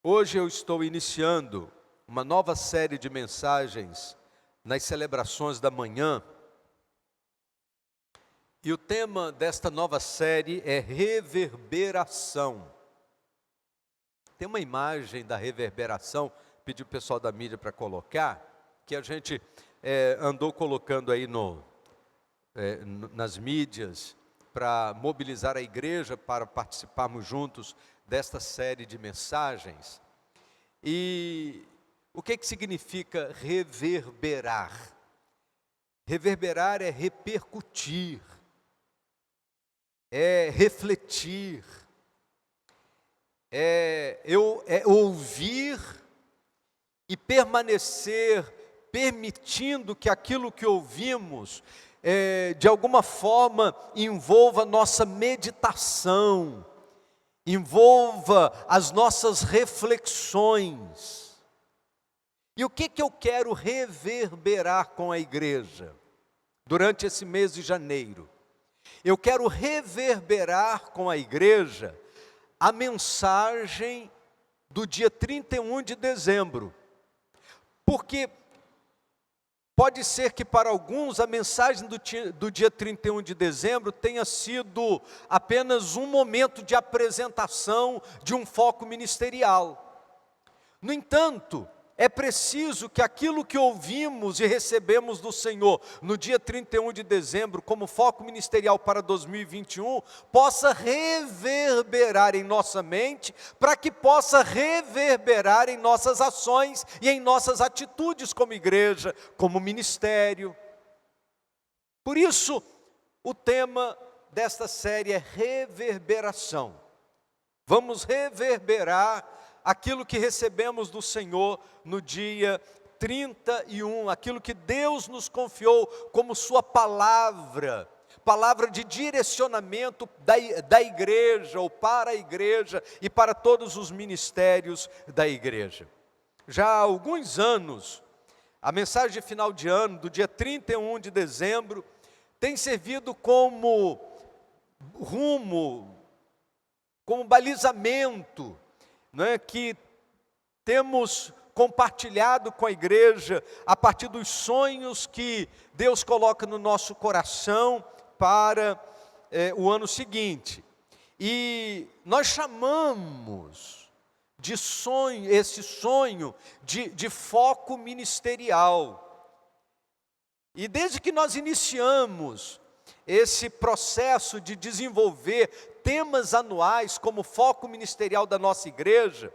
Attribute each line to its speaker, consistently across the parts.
Speaker 1: Hoje eu estou iniciando uma nova série de mensagens nas celebrações da manhã. E o tema desta nova série é reverberação. Tem uma imagem da reverberação, pedi o pessoal da mídia para colocar, que a gente andou colocando aí nas mídias, para mobilizar a igreja para participarmos juntos desta série de mensagens. E o que significa reverberar? Reverberar é repercutir, é refletir, é ouvir e permanecer permitindo que aquilo que ouvimos de alguma forma envolva nossa meditação, envolva as nossas reflexões. E o que eu quero reverberar com a igreja durante esse mês de janeiro? Eu quero reverberar com a igreja a mensagem do dia 31 de dezembro, porque pode ser que para alguns a mensagem do dia 31 de dezembro tenha sido apenas um momento de apresentação de um foco ministerial. No entanto, é preciso que aquilo que ouvimos e recebemos do Senhor no dia 31 de dezembro como foco ministerial para 2021, possa reverberar em nossa mente, para que possa reverberar em nossas ações e em nossas atitudes como igreja, como ministério. Por isso, o tema desta série é reverberação. Vamos reverberar aquilo que recebemos do Senhor no dia 31, aquilo que Deus nos confiou como sua palavra de direcionamento da igreja, ou para a igreja e para todos os ministérios da igreja. Já há alguns anos, a mensagem de final de ano, do dia 31 de dezembro, tem servido como rumo, como balizamento, que temos compartilhado com a igreja a partir dos sonhos que Deus coloca no nosso coração para o ano seguinte. E nós chamamos de sonho, esse sonho de foco ministerial. E desde que nós iniciamos esse processo de desenvolver temas anuais como foco ministerial da nossa igreja,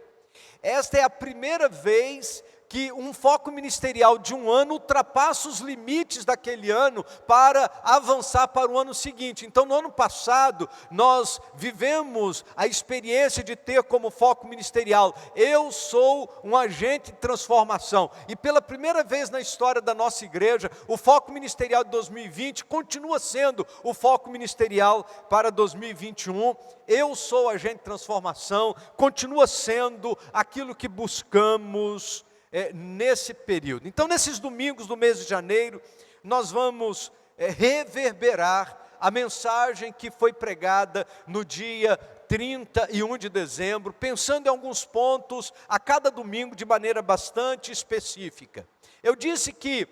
Speaker 1: esta é a primeira vez que um foco ministerial de um ano ultrapassa os limites daquele ano para avançar para o ano seguinte. Então, no ano passado, nós vivemos a experiência de ter como foco ministerial: eu sou um agente de transformação. E pela primeira vez na história da nossa igreja, o foco ministerial de 2020 continua sendo o foco ministerial para 2021. Eu sou agente de transformação, continua sendo aquilo que buscamos nesse período. Então, nesses domingos do mês de janeiro, nós vamos reverberar a mensagem que foi pregada no dia 31 de dezembro, pensando em alguns pontos a cada domingo de maneira bastante específica. Eu disse que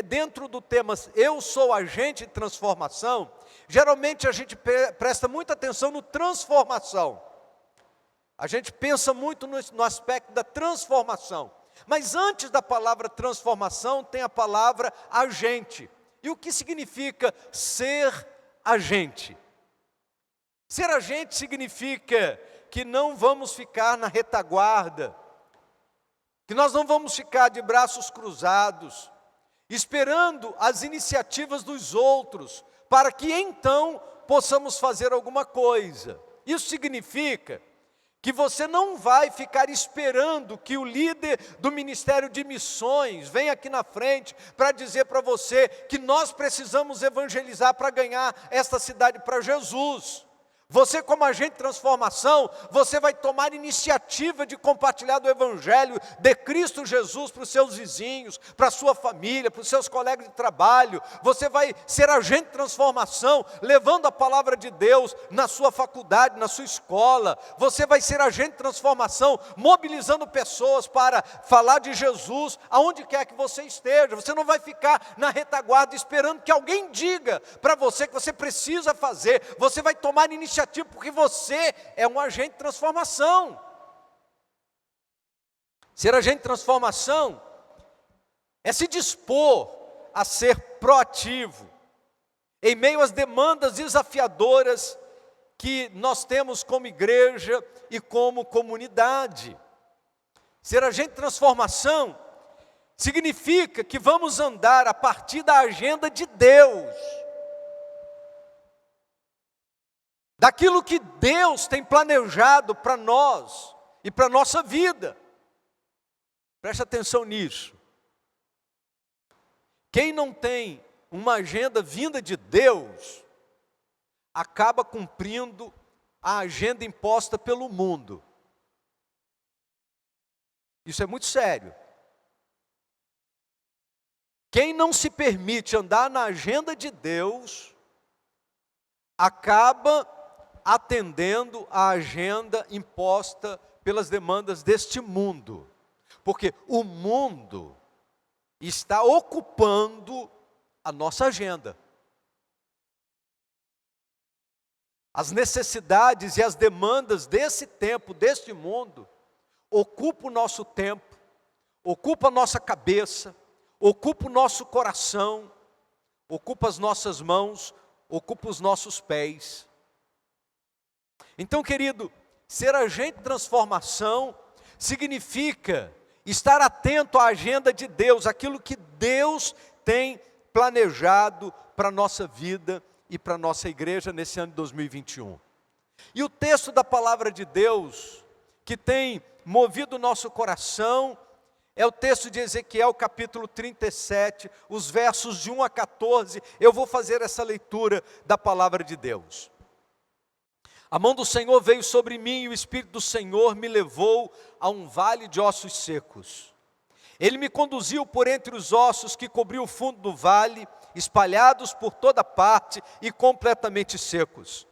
Speaker 1: dentro do tema eu sou agente de transformação, geralmente a gente presta muita atenção no transformação. A gente pensa muito no aspecto da transformação. Mas antes da palavra transformação tem a palavra agente. E o que significa ser agente? Ser agente significa que não vamos ficar na retaguarda, que nós não vamos ficar de braços cruzados, esperando as iniciativas dos outros, para que então possamos fazer alguma coisa. Isso significa que você não vai ficar esperando que o líder do Ministério de Missões venha aqui na frente para dizer para você que nós precisamos evangelizar para ganhar esta cidade para Jesus. Você, como agente de transformação, você vai tomar iniciativa de compartilhar do Evangelho de Cristo Jesus para os seus vizinhos, para a sua família, para os seus colegas de trabalho. Você vai ser agente de transformação, levando a palavra de Deus na sua faculdade, na sua escola. Você vai ser agente de transformação, mobilizando pessoas para falar de Jesus aonde quer que você esteja. Você não vai ficar na retaguarda esperando que alguém diga para você que você precisa fazer. Você vai tomar iniciativa, porque você é um agente de transformação. Ser agente de transformação é se dispor a ser proativo em meio às demandas desafiadoras que nós temos como igreja e como comunidade. Ser agente de transformação significa que vamos andar a partir da agenda de Deus, daquilo que Deus tem planejado para nós e para a nossa vida. Preste atenção nisso. Quem não tem uma agenda vinda de Deus, acaba cumprindo a agenda imposta pelo mundo. Isso é muito sério. Quem não se permite andar na agenda de Deus, acaba atendendo à agenda imposta pelas demandas deste mundo. Porque o mundo está ocupando a nossa agenda. As necessidades e as demandas desse tempo, deste mundo, ocupam o nosso tempo, ocupam a nossa cabeça, ocupam o nosso coração, ocupam as nossas mãos, ocupam os nossos pés. Então, querido, ser agente de transformação significa estar atento à agenda de Deus, aquilo que Deus tem planejado para a nossa vida e para a nossa igreja nesse ano de 2021. E o texto da palavra de Deus, que tem movido o nosso coração, é o texto de Ezequiel, capítulo 37, os versos de 1 a 14. Eu vou fazer essa leitura da palavra de Deus. A mão do Senhor veio sobre mim e o Espírito do Senhor me levou a um vale de ossos secos. Ele me conduziu por entre os ossos que cobriam o fundo do vale, espalhados por toda parte e completamente secos.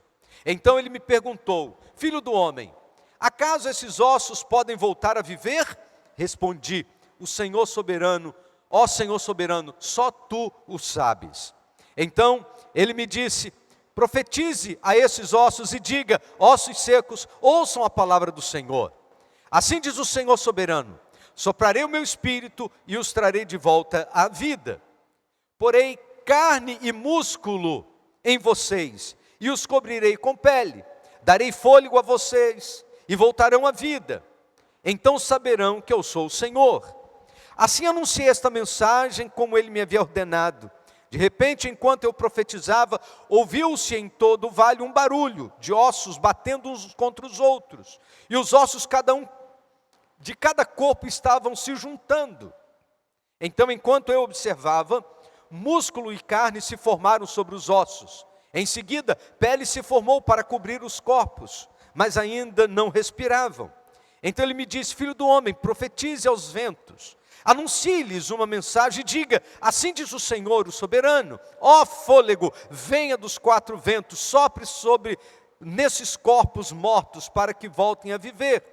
Speaker 1: Então ele me perguntou: filho do homem, acaso esses ossos podem voltar a viver? Respondi: o Senhor soberano, ó Senhor soberano, só tu o sabes. Então ele me disse: profetize a esses ossos e diga: ossos secos, ouçam a palavra do Senhor. Assim diz o Senhor soberano: soprarei o meu espírito e os trarei de volta à vida. Porei carne e músculo em vocês e os cobrirei com pele. Darei fôlego a vocês e voltarão à vida. Então saberão que eu sou o Senhor. Assim anunciei esta mensagem como ele me havia ordenado. De repente, enquanto eu profetizava, ouviu-se em todo o vale um barulho de ossos batendo uns contra os outros. E os ossos, de cada corpo, estavam se juntando. Então, enquanto eu observava, músculo e carne se formaram sobre os ossos. Em seguida, pele se formou para cobrir os corpos, mas ainda não respiravam. Então ele me disse: filho do homem, profetize aos ventos. Anuncie-lhes uma mensagem e diga: assim diz o Senhor, o soberano, ó fôlego, venha dos quatro ventos, sopre sobre nesses corpos mortos para que voltem a viver.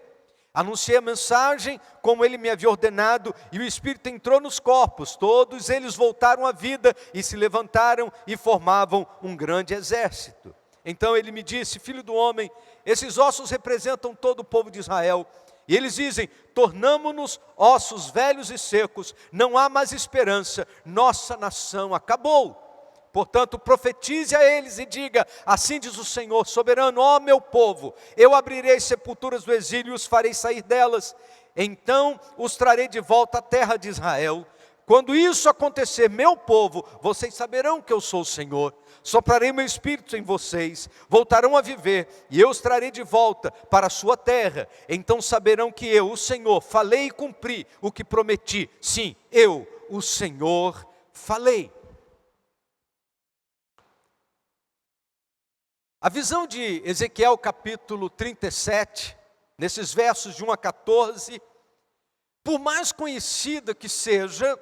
Speaker 1: Anunciei a mensagem como ele me havia ordenado e o Espírito entrou nos corpos, todos eles voltaram à vida e se levantaram e formavam um grande exército. Então ele me disse: filho do homem, esses ossos representam todo o povo de Israel. E eles dizem: tornamo-nos ossos velhos e secos, não há mais esperança, nossa nação acabou. Portanto, profetize a eles e diga: assim diz o Senhor soberano, ó meu povo, eu abrirei as sepulturas do exílio e os farei sair delas, então os trarei de volta à terra de Israel. Quando isso acontecer, meu povo, vocês saberão que eu sou o Senhor. Soprarei meu espírito em vocês, voltarão a viver, e eu os trarei de volta para a sua terra. Então saberão que eu, o Senhor, falei e cumpri o que prometi. Sim, eu, o Senhor, falei. A visão de Ezequiel capítulo 37, nesses versos de 1 a 14, por mais conhecida que seja,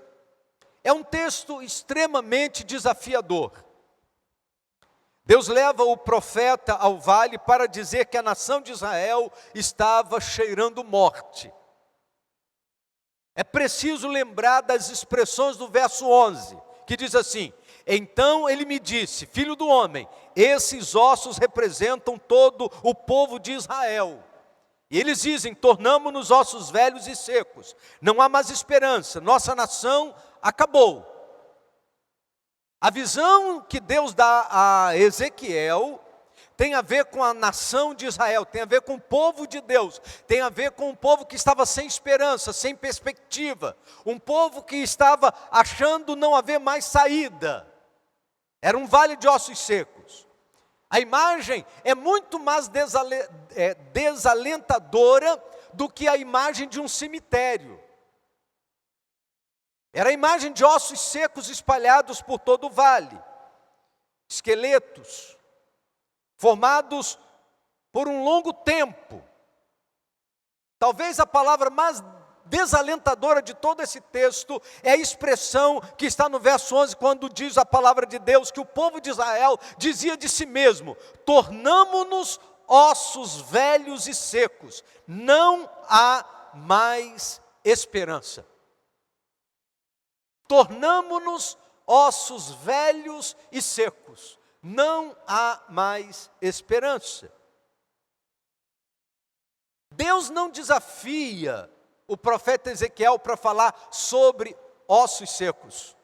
Speaker 1: é um texto extremamente desafiador. Deus leva o profeta ao vale para dizer que a nação de Israel estava cheirando morte. É preciso lembrar das expressões do verso 11, que diz assim: então ele me disse, filho do homem, esses ossos representam todo o povo de Israel. E eles dizem, tornamo-nos ossos velhos e secos, não há mais esperança, nossa nação acabou. A visão que Deus dá a Ezequiel tem a ver com a nação de Israel, tem a ver com o povo de Deus, tem a ver com um povo que estava sem esperança, sem perspectiva, um povo que estava achando não haver mais saída. Era um vale de ossos secos. A imagem é muito mais desalentadora do que a imagem de um cemitério. Era a imagem de ossos secos espalhados por todo o vale. Esqueletos, formados por um longo tempo. Talvez a palavra mais desalentadora de todo esse texto é a expressão que está no verso 11, quando diz a palavra de Deus que o povo de Israel dizia de si mesmo: tornamo-nos ossos velhos e secos, não há mais esperança. Tornamo-nos ossos velhos e secos, não há mais esperança. Deus não desafia o profeta Ezequiel para falar sobre ossos secos.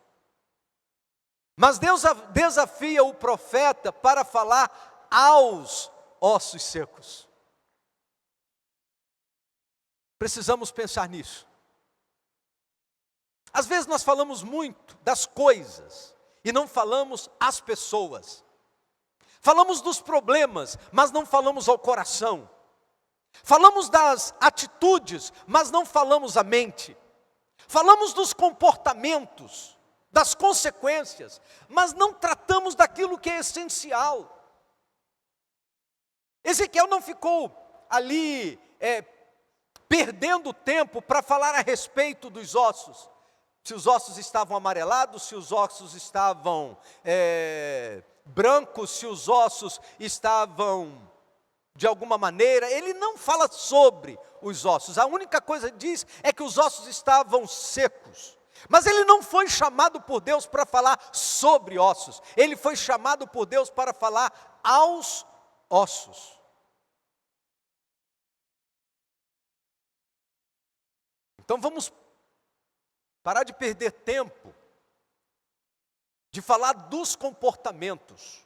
Speaker 1: Mas Deus desafia o profeta para falar aos ossos secos. Precisamos pensar nisso. Às vezes nós falamos muito das coisas e não falamos às pessoas. Falamos dos problemas, mas não falamos ao coração. Falamos das atitudes, mas não falamos a mente. Falamos dos comportamentos, das consequências, mas não tratamos daquilo que é essencial. Ezequiel não ficou ali perdendo tempo para falar a respeito dos ossos. Se os ossos estavam amarelados, se os ossos estavam brancos, se os ossos estavam de alguma maneira, ele não fala sobre os ossos. A única coisa que diz é que os ossos estavam secos. Mas ele não foi chamado por Deus para falar sobre ossos. Ele foi chamado por Deus para falar aos ossos. Então vamos parar de perder tempo de falar dos comportamentos,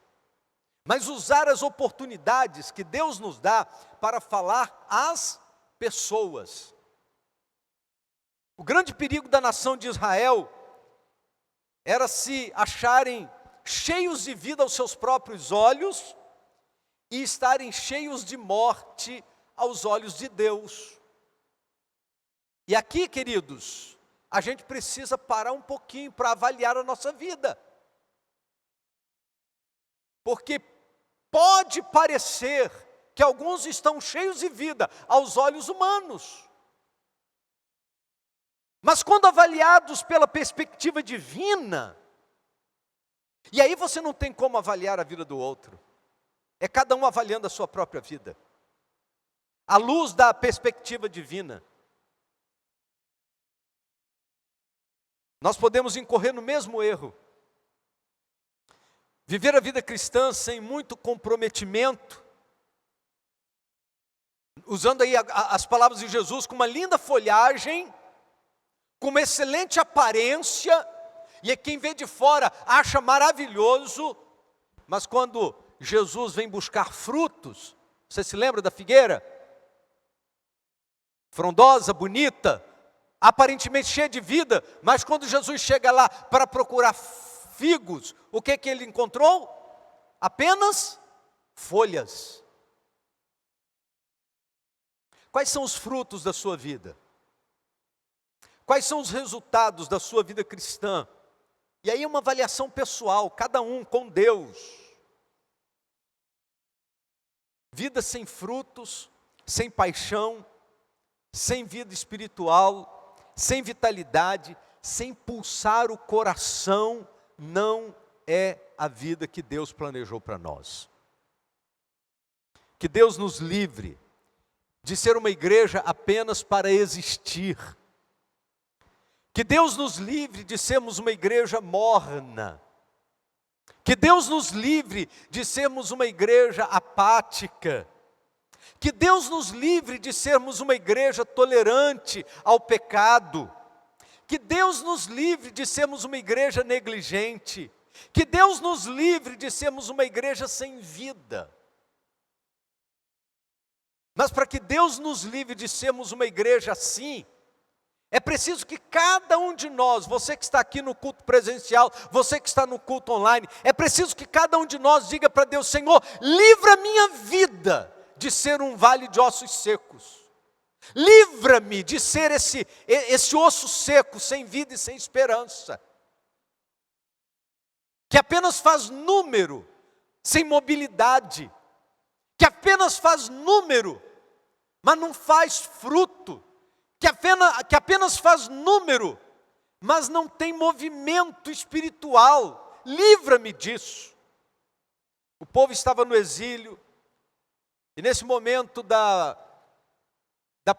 Speaker 1: mas usar as oportunidades que Deus nos dá para falar às pessoas. O grande perigo da nação de Israel era se acharem cheios de vida aos seus próprios olhos e estarem cheios de morte aos olhos de Deus. E aqui, queridos, a gente precisa parar um pouquinho para avaliar a nossa vida. Porque pode parecer que alguns estão cheios de vida aos olhos humanos. Mas quando avaliados pela perspectiva divina, e aí você não tem como avaliar a vida do outro. É cada um avaliando a sua própria vida, à luz da perspectiva divina. Nós podemos incorrer no mesmo erro. Viver a vida cristã sem muito comprometimento, usando aí as palavras de Jesus, com uma linda folhagem, com uma excelente aparência, e quem vê de fora acha maravilhoso, mas quando Jesus vem buscar frutos, você se lembra da figueira? Frondosa, bonita, aparentemente cheia de vida, mas quando Jesus chega lá para procurar figos, o que ele encontrou? Apenas folhas. Quais são os frutos da sua vida? Quais são os resultados da sua vida cristã? E aí é uma avaliação pessoal, cada um com Deus. vida sem frutos, sem paixão, sem vida espiritual, sem vitalidade, sem pulsar o coração, não é a vida que Deus planejou para nós. Que Deus nos livre de ser uma igreja apenas para existir. Que Deus nos livre de sermos uma igreja morna. Que Deus nos livre de sermos uma igreja apática. Que Deus nos livre de sermos uma igreja tolerante ao pecado. Que Deus nos livre de sermos uma igreja negligente. Que Deus nos livre de sermos uma igreja sem vida. Mas para que Deus nos livre de sermos uma igreja assim, é preciso que cada um de nós, você que está aqui no culto presencial, você que está no culto online, é preciso que cada um de nós diga para Deus: Senhor, livra a minha vida de ser um vale de ossos secos. Livra-me de ser esse osso seco, sem vida e sem esperança. Que apenas faz número, sem mobilidade. Que apenas faz número, mas não faz fruto. Que apenas faz número, mas não tem movimento espiritual. Livra-me disso. O povo estava no exílio, e nesse momento da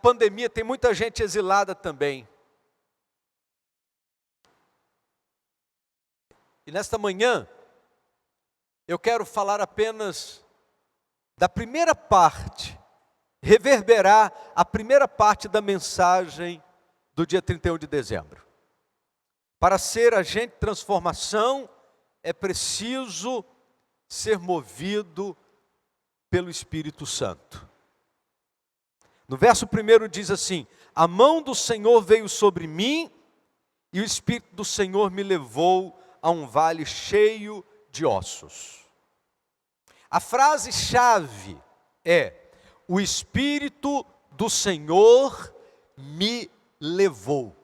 Speaker 1: pandemia tem muita gente exilada também. E nesta manhã, eu quero falar apenas da primeira parte, reverberar a primeira parte da mensagem do dia 31 de dezembro. Para ser agente de transformação, é preciso ser movido pelo Espírito Santo. No verso 1 diz assim: a mão do Senhor veio sobre mim, e o Espírito do Senhor me levou a um vale cheio de ossos. A frase-chave é: o Espírito do Senhor me levou.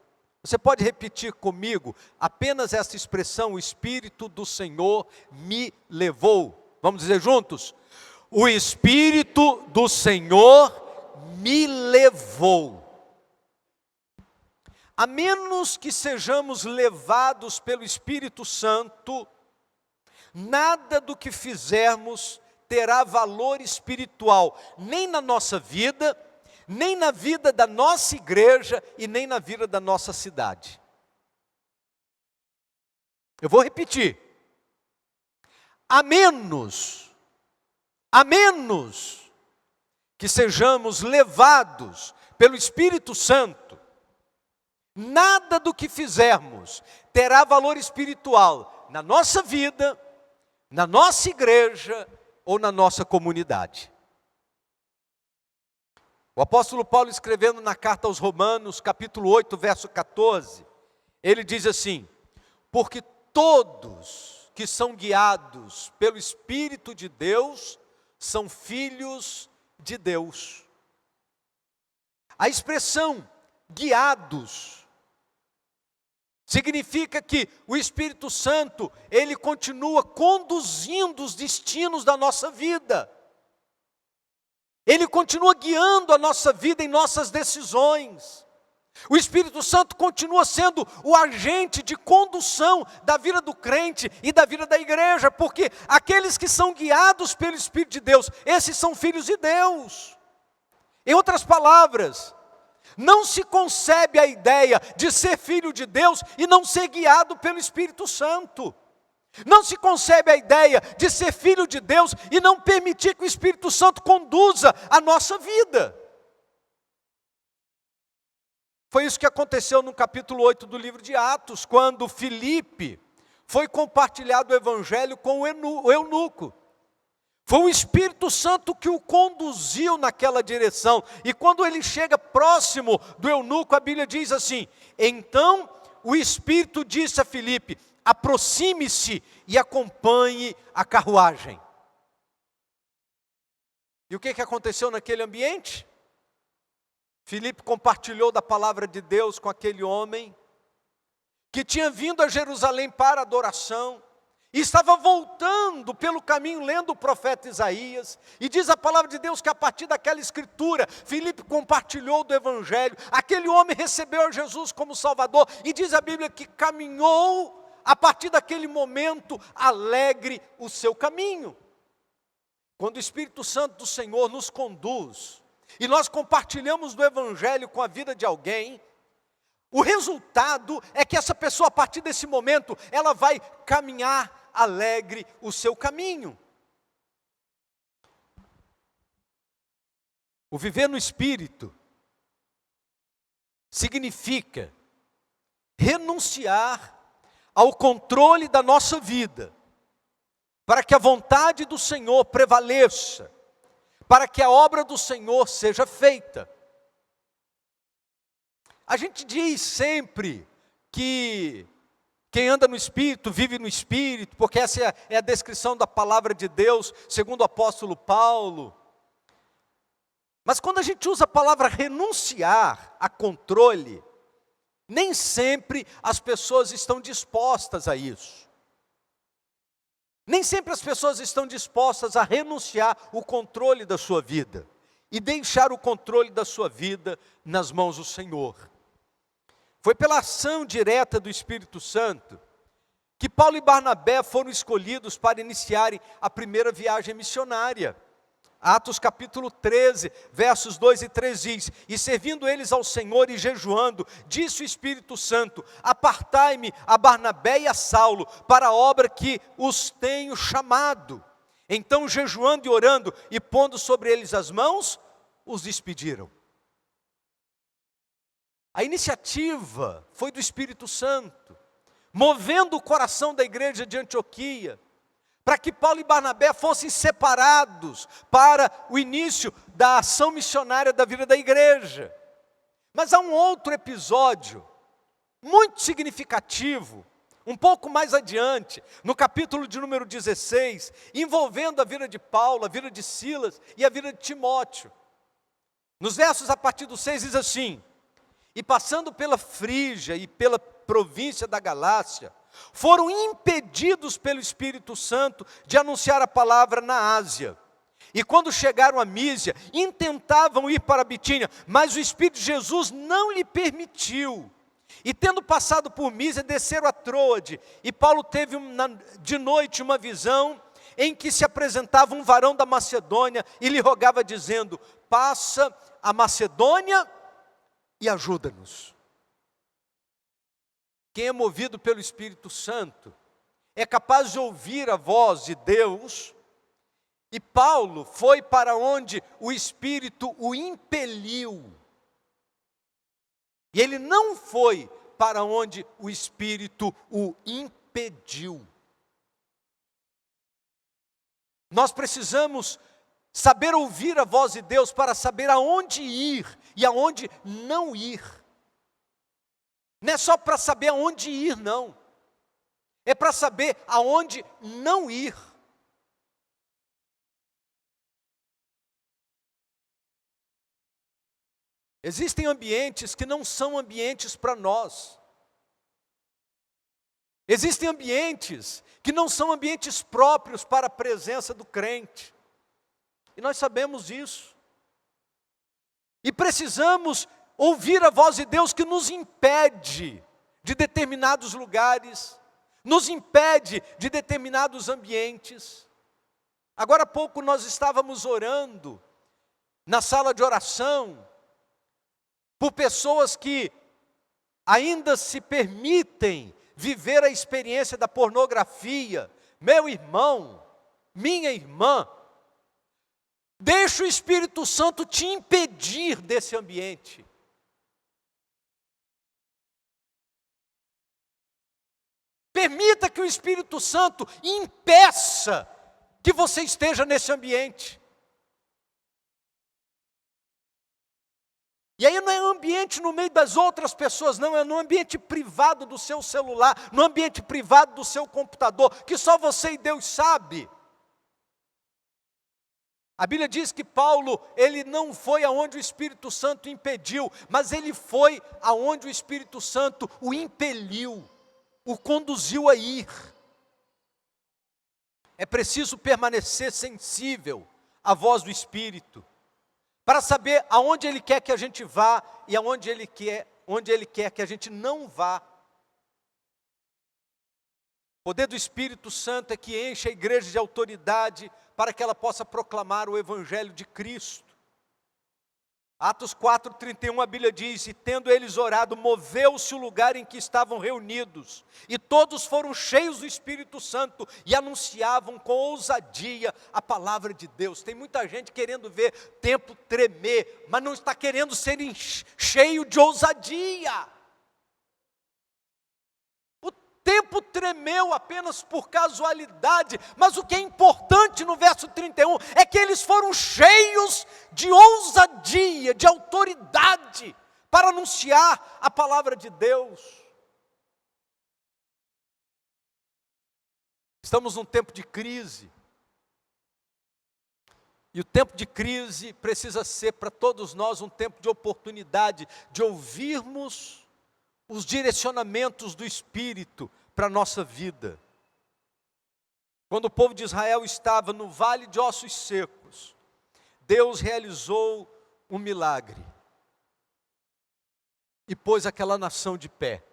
Speaker 1: Você pode repetir comigo apenas essa expressão: o Espírito do Senhor me levou. Vamos dizer juntos? O Espírito do Senhor me levou. A menos que sejamos levados pelo Espírito Santo, nada do que fizermos terá valor espiritual, nem na nossa vida, nem na vida da nossa igreja e nem na vida da nossa cidade. Eu vou repetir. A menos que sejamos levados pelo Espírito Santo, nada do que fizermos terá valor espiritual na nossa vida, na nossa igreja ou na nossa comunidade. O apóstolo Paulo, escrevendo na carta aos Romanos, capítulo 8, verso 14, ele diz assim: porque todos que são guiados pelo Espírito de Deus são filhos de Deus. A expressão guiados significa que o Espírito Santo, ele continua conduzindo os destinos da nossa vida. Ele continua guiando a nossa vida em nossas decisões. O Espírito Santo continua sendo o agente de condução da vida do crente e da vida da igreja, porque aqueles que são guiados pelo Espírito de Deus, esses são filhos de Deus. Em outras palavras, não se concebe a ideia de ser filho de Deus e não ser guiado pelo Espírito Santo. Não se concebe a ideia de ser filho de Deus e não permitir que o Espírito Santo conduza a nossa vida. Foi isso que aconteceu no capítulo 8 do livro de Atos, quando Filipe foi compartilhado o evangelho com o eunuco. Foi o Espírito Santo que o conduziu naquela direção. E quando ele chega próximo do eunuco, a Bíblia diz assim: então o Espírito disse a Filipe: aproxime-se e acompanhe a carruagem. E o que aconteceu naquele ambiente? Filipe compartilhou da palavra de Deus com aquele homem que tinha vindo a Jerusalém para adoração e estava voltando pelo caminho lendo o profeta Isaías, e diz a palavra de Deus que a partir daquela escritura, Filipe compartilhou do evangelho, aquele homem recebeu a Jesus como Salvador, e diz a Bíblia que caminhou, a partir daquele momento, alegre o seu caminho. Quando o Espírito Santo do Senhor nos conduz, e nós compartilhamos do evangelho com a vida de alguém, o resultado é que essa pessoa, a partir desse momento, ela vai caminhar alegre o seu caminho. O viver no Espírito significa renunciar ao controle da nossa vida, para que a vontade do Senhor prevaleça, para que a obra do Senhor seja feita. A gente diz sempre que quem anda no Espírito, vive no Espírito, porque essa é a descrição da palavra de Deus, segundo o apóstolo Paulo. Mas quando a gente usa a palavra renunciar a controle, nem sempre as pessoas estão dispostas a isso. Nem sempre as pessoas estão dispostas a renunciar o controle da sua vida e deixar o controle da sua vida nas mãos do Senhor. Foi pela ação direta do Espírito Santo que Paulo e Barnabé foram escolhidos para iniciarem a primeira viagem missionária. Atos capítulo 13, versos 2 e 3 diz: E servindo eles ao Senhor e jejuando, disse o Espírito Santo: Apartai-me a Barnabé e a Saulo para a obra que os tenho chamado. Então, jejuando e orando e pondo sobre eles as mãos, os despediram. A iniciativa foi do Espírito Santo, movendo o coração da igreja de Antioquia, para que Paulo e Barnabé fossem separados para o início da ação missionária da vida da igreja. Mas há um outro episódio, muito significativo, um pouco mais adiante, no capítulo de número 16, envolvendo a vida de Paulo, a vida de Silas e a vida de Timóteo. Nos versos a partir do 6 diz assim: E passando pela Frígia e pela província da Galácia, foram impedidos pelo Espírito Santo de anunciar a palavra na Ásia. E quando chegaram a Mísia, intentavam ir para a Bitínia, mas o Espírito de Jesus não lhe permitiu. E tendo passado por Mísia, desceram a Troade. E Paulo teve de noite uma visão em que se apresentava um varão da Macedônia e lhe rogava dizendo: Passa a Macedônia e ajuda-nos. Quem é movido pelo Espírito Santo é capaz de ouvir a voz de Deus, e Paulo foi para onde o Espírito o impeliu. E ele não foi para onde o Espírito o impediu. Nós precisamos saber ouvir a voz de Deus para saber aonde ir e aonde não ir. Não é só para saber aonde ir, não. É para saber aonde não ir. Existem ambientes que não são ambientes para nós. Existem ambientes que não são ambientes próprios para a presença do crente. E nós sabemos disso. E precisamos ouvir a voz de Deus que nos impede de determinados lugares, nos impede de determinados ambientes. Agora há pouco nós estávamos orando na sala de oração por pessoas que ainda se permitem viver a experiência da pornografia. Meu irmão, minha irmã, deixa o Espírito Santo te impedir desse ambiente. Permita que o Espírito Santo impeça que você esteja nesse ambiente. E aí não é ambiente no meio das outras pessoas, não, é no ambiente privado do seu celular, no ambiente privado do seu computador, que só você e Deus sabe. A Bíblia diz que Paulo, ele não foi aonde o Espírito Santo impediu, mas ele foi aonde o Espírito Santo o impeliu, o conduziu a ir. É preciso permanecer sensível à voz do Espírito, para saber aonde Ele quer que a gente vá e onde Ele quer que a gente não vá. O poder do Espírito Santo é que enche a igreja de autoridade para que ela possa proclamar o Evangelho de Cristo. Atos 4:31, a Bíblia diz: e tendo eles orado, moveu-se o lugar em que estavam reunidos, e todos foram cheios do Espírito Santo, e anunciavam com ousadia a palavra de Deus. Tem muita gente querendo ver tempo tremer, mas não está querendo ser cheio de ousadia. O tempo tremeu apenas por casualidade, mas o que é importante no verso 31 é que eles foram cheios de ousadia, de autoridade, para anunciar a palavra de Deus. Estamos num tempo de crise, e o tempo de crise precisa ser para todos nós um tempo de oportunidade, de ouvirmos os direcionamentos do Espírito para a nossa vida. Quando o povo de Israel estava no vale de ossos secos, Deus realizou um milagre e pôs aquela nação de pé.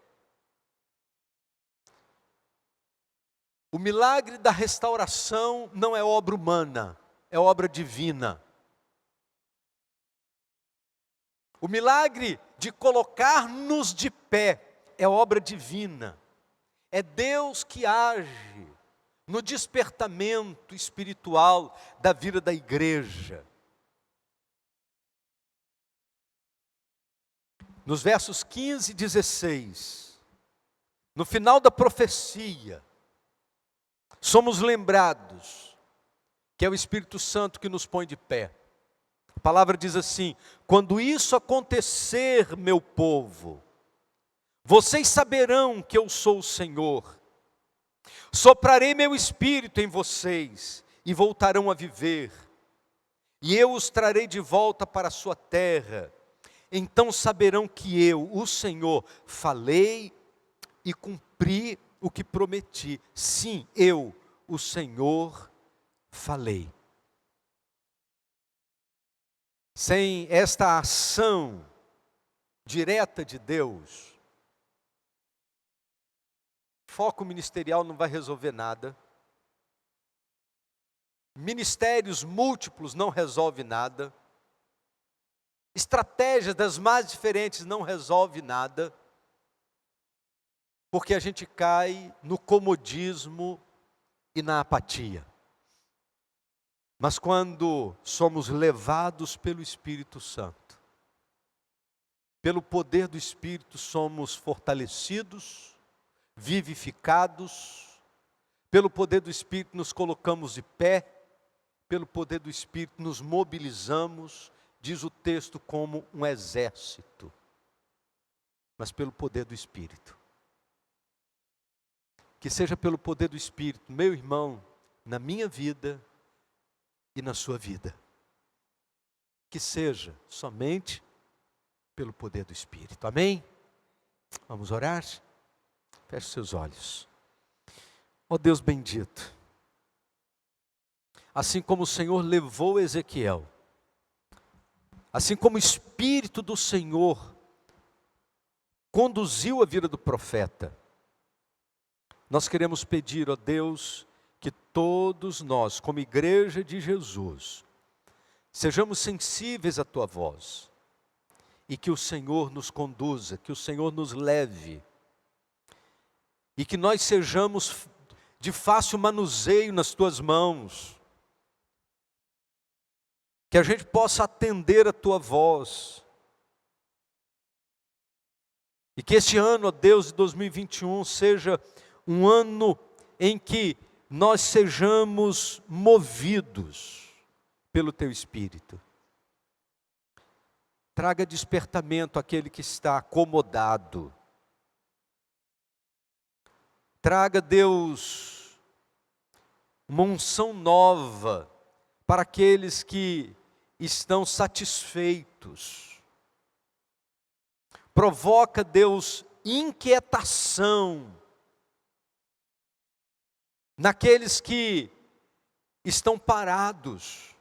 Speaker 1: O milagre da restauração não é obra humana, é obra divina. O milagre de colocar-nos de pé é obra divina. É Deus que age no despertamento espiritual da vida da igreja. Nos versos 15 e 16, no final da profecia, somos lembrados que é o Espírito Santo que nos põe de pé. A palavra diz assim: quando isso acontecer, meu povo, vocês saberão que eu sou o Senhor. Soprarei meu espírito em vocês e voltarão a viver. E eu os trarei de volta para a sua terra. Então saberão que eu, o Senhor, falei e cumpri o que prometi. Sim, eu, o Senhor, falei. Sem esta ação direta de Deus, foco ministerial não vai resolver nada. Ministérios múltiplos não resolve nada. Estratégias das mais diferentes não resolve nada. Porque a gente cai no comodismo e na apatia. Mas quando somos levados pelo Espírito Santo, pelo poder do Espírito somos fortalecidos, vivificados, pelo poder do Espírito nos colocamos de pé, pelo poder do Espírito nos mobilizamos, diz o texto, como um exército, mas pelo poder do Espírito. Que seja pelo poder do Espírito, meu irmão, na minha vida e na sua vida. Que seja somente pelo poder do Espírito. Amém? Vamos orar? Feche seus olhos. Ó Deus bendito, assim como o Senhor levou Ezequiel, assim como o Espírito do Senhor conduziu a vida do profeta, nós queremos pedir, ó Deus, que todos nós, como igreja de Jesus, sejamos sensíveis à Tua voz, e que o Senhor nos conduza, que o Senhor nos leve, e que nós sejamos de fácil manuseio nas Tuas mãos, que a gente possa atender a Tua voz, e que esse ano, ó Deus, de 2021, seja um ano em que nós sejamos movidos pelo Teu Espírito. Traga despertamento àquele que está acomodado. Traga, Deus, uma unção nova para aqueles que estão satisfeitos. Provoca, Deus, inquietação naqueles que estão parados,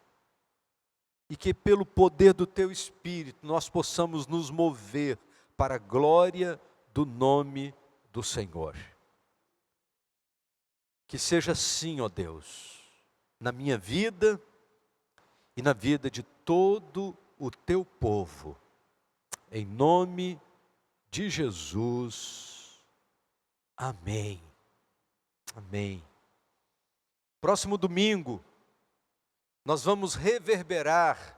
Speaker 1: e que pelo poder do Teu Espírito nós possamos nos mover para a glória do nome do Senhor. Que seja assim, ó Deus, na minha vida e na vida de todo o Teu povo, em nome de Jesus. Amém. Amém. Próximo domingo, nós vamos reverberar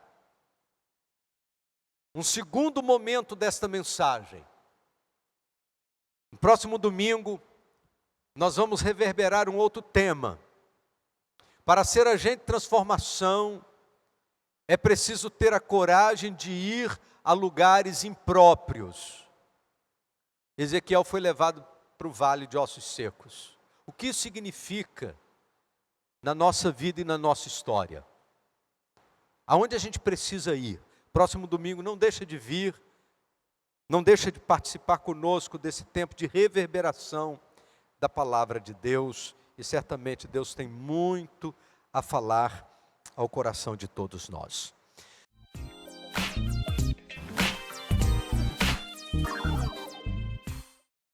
Speaker 1: um segundo momento desta mensagem. No próximo domingo, nós vamos reverberar um outro tema. Para ser agente de transformação, é preciso ter a coragem de ir a lugares impróprios. Ezequiel foi levado para o vale de ossos secos. O que isso significa na nossa vida e na nossa história? Aonde a gente precisa ir? Próximo domingo não deixa de vir, não deixa de participar conosco desse tempo de reverberação da palavra de Deus, e certamente Deus tem muito a falar ao coração de todos nós.